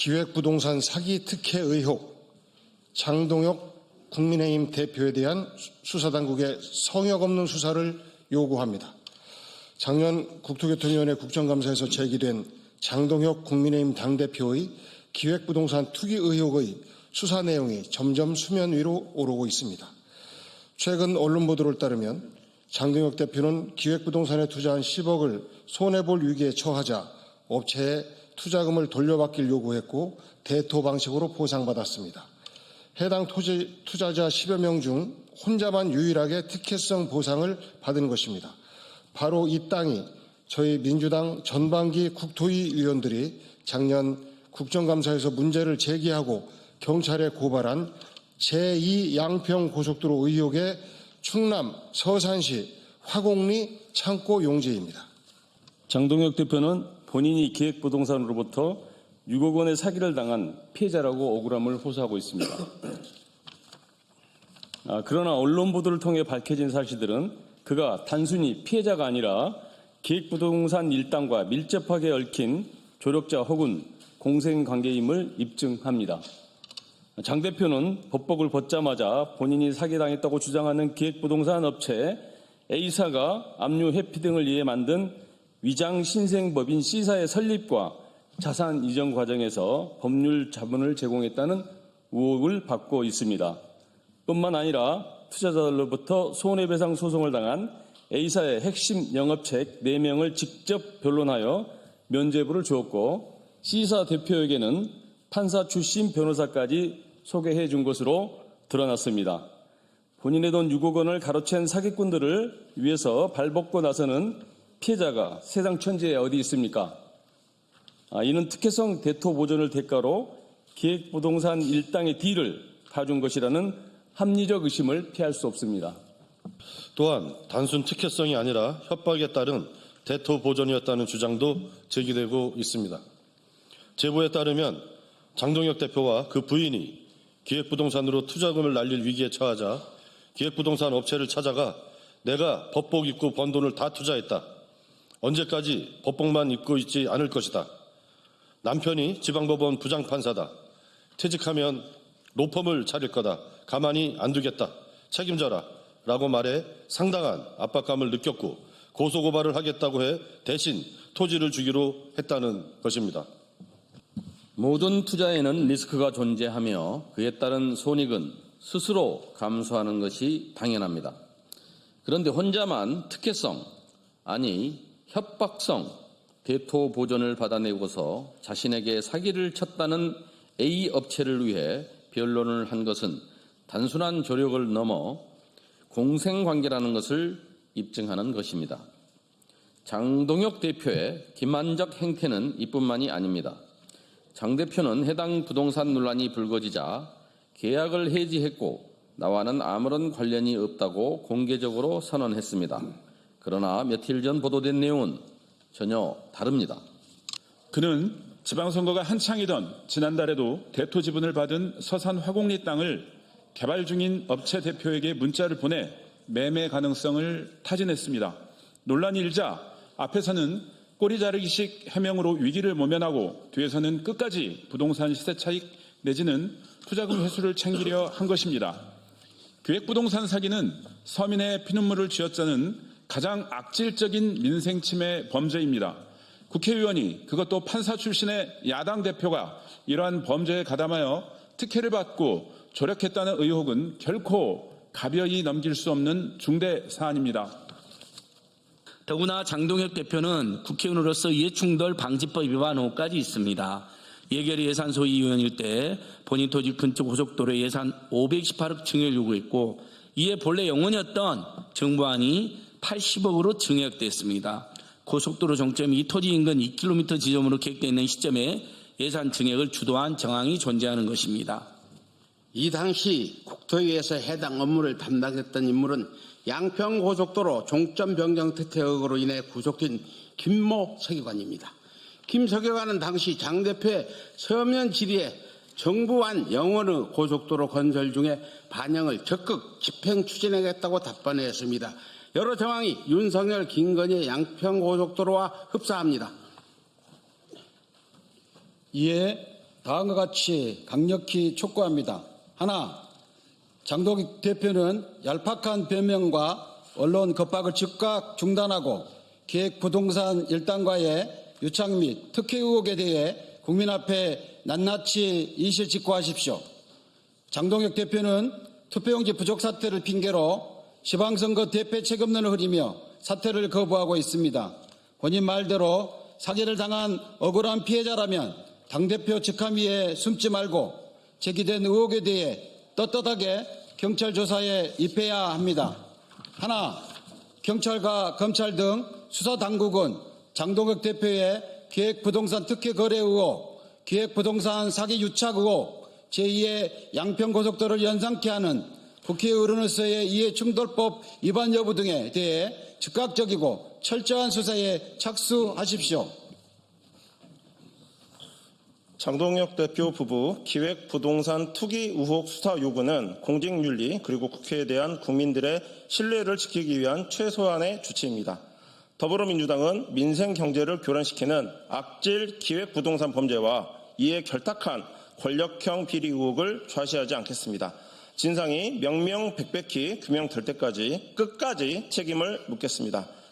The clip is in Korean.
기획부동산 사기 특혜 의혹 장동혁 국민의힘 대표에 대한 수사당국의 성역 없는 수사를 요구합니다. 작년 국토교통위원회 국정감사에서 제기된 장동혁 국민의힘 당대표의 기획부동산 투기 의혹의 수사 내용이 점점 수면 위로 오르고 있습니다. 최근 언론 보도를 따르면 장동혁 대표는 기획부동산에 투자한 10억을 손해볼 위기에 처하자 업체에 투자금을 돌려받길 요구했고 대토 방식으로 보상받았습니다. 해당 투자자 10여 명 중 혼자만 유일하게 특혜성 보상을 받은 것입니다. 바로 이 땅이 저희 민주당 전반기 국토위 위원들이 작년 국정감사에서 문제를 제기하고 경찰에 고발한 제2 양평고속도로 의혹의 충남 서산시 화곡리 창고 용지입니다. 장동혁 대표는 본인이 기획부동산으로부터 6억 원의 사기를 당한 피해자라고 억울함을 호소하고 있습니다. 그러나 언론 보도를 통해 밝혀진 사실들은 그가 단순히 피해자가 아니라 기획부동산 일당과 밀접하게 얽힌 조력자 혹은 공생관계임을 입증합니다. 장 대표는 법복을 벗자마자 본인이 사기당했다고 주장하는 기획부동산 업체 A사가 압류 회피 등을 위해 만든 위장 신생법인 C사의 설립과 자산 이전 과정에서 법률 자문을 제공했다는 의혹을 받고 있습니다. 뿐만 아니라 투자자들로부터 손해배상 소송을 당한 A사의 핵심 영업책 4명을 직접 변론하여 면죄부를 주었고 C사 대표에게는 판사 출신 변호사까지 소개해 준 것으로 드러났습니다. 본인의 돈 6억 원을 가로챈 사기꾼들을 위해서 발벗고 나서는 피해자가 세상 천지에 어디 있습니까? 이는 특혜성 대토 보전을 대가로 기획부동산 일당의 딜을 봐준 것이라는 합리적 의심을 피할 수 없습니다. 또한 단순 특혜성이 아니라 협박에 따른 대토 보전이었다는 주장도 제기되고 있습니다. 제보에 따르면 장동혁 대표와 그 부인이 기획부동산으로 투자금을 날릴 위기에 처하자 기획부동산 업체를 찾아가 내가 법복 입고 번 돈을 다 투자했다. 언제까지 법복만 입고 있지 않을 것이다. 남편이 지방법원 부장판사다. 퇴직하면 로펌을 차릴 거다. 가만히 안 두겠다. 책임져라. 라고 말해 상당한 압박감을 느꼈고 고소고발을 하겠다고 해 대신 토지를 주기로 했다는 것입니다. 모든 투자에는 리스크가 존재하며 그에 따른 손익은 스스로 감수하는 것이 당연합니다. 그런데 혼자만 특혜성, 아니 협박성 대토 보전을 받아내고서 자신에게 사기를 쳤다는 A 업체를 위해 변론을 한 것은 단순한 조력을 넘어 공생관계라는 것을 입증하는 것입니다. 장동혁 대표의 기만적 행태는 이뿐만이 아닙니다. 장 대표는 해당 부동산 논란이 불거지자 계약을 해지했고 나와는 아무런 관련이 없다고 공개적으로 선언했습니다. 그러나 며칠 전 보도된 내용은 전혀 다릅니다. 그는 지방선거가 한창이던 지난달에도 대토 지분을 받은 서산 화곡리 땅을 개발 중인 업체 대표에게 문자를 보내 매매 가능성을 타진했습니다. 논란이 일자 앞에서는 꼬리 자르기식 해명으로 위기를 모면하고 뒤에서는 끝까지 부동산 시세 차익 내지는 투자금 회수를 챙기려 한 것입니다. 기획부동산 사기는 서민의 피눈물을 쥐어짜는 가장 악질적인 민생침해 범죄입니다. 국회의원이 그것도 판사 출신의 야당 대표가 이러한 범죄에 가담하여 특혜를 받고 조력했다는 의혹은 결코 가벼이 넘길 수 없는 중대 사안입니다. 더구나 장동혁 대표는 국회의원으로서 이해충돌 방지법 위반 의혹까지 있습니다. 예결위 예산 소위위원일 때 본인 토지 근처 고속도로 예산 518억 증액을 요구했고 이에 본래 영원이었던 정부안이 80억으로 증액됐습니다. 고속도로 종점이 이 토지 인근 2km 지점으로 계획되어 있는 시점에 예산 증액을 주도한 정황이 존재하는 것입니다. 이 당시 국토위에서 해당 업무를 담당했던 인물은 양평고속도로 종점 변경 특혜 의혹으로 인해 구속된 김모 서기관입니다. 김 서기관은 당시 장 대표의 서면 질의에 정부안 영원의 고속도로 건설 중에 반영을 적극 집행 추진하겠다고 답변했습니다. 여러 정황이 윤석열, 김건희의 양평고속도로와 흡사합니다. 이에 다음과 같이 강력히 촉구합니다. 하나, 장동혁 대표는 얄팍한 변명과 언론 겁박을 즉각 중단하고 기획부동산 일당과의 유착 및 특혜 의혹에 대해 국민 앞에 낱낱이 이실직고하십시오. 장동혁 대표는 투표용지 부족 사태를 핑계로 지방선거 대패 책임론을 흐리며 사퇴를 거부하고 있습니다. 본인 말대로 사기를 당한 억울한 피해자라면 당대표 직함위에 숨지 말고 제기된 의혹에 대해 떳떳하게 경찰 조사에 입해야 합니다. 하나, 경찰과 검찰 등 수사당국은 장동혁 대표의 기획부동산 특혜 거래 의혹, 기획부동산 사기 유착 의혹, 제2의 양평고속도로를 연상케 하는 국회 어른으로서의 이해충돌법 위반 여부 등에 대해 즉각적이고 철저한 수사에 착수하십시오. 장동혁 대표 부부 기획부동산 투기 의혹 수사 요구는 공직윤리 그리고 국회에 대한 국민들의 신뢰를 지키기 위한 최소한의 조치입니다. 더불어민주당은 민생 경제를 교란시키는 악질 기획부동산 범죄와 이에 결탁한 권력형 비리 의혹을 좌시하지 않겠습니다. 진상이 명명백백히 규명될 때까지 끝까지 책임을 묻겠습니다.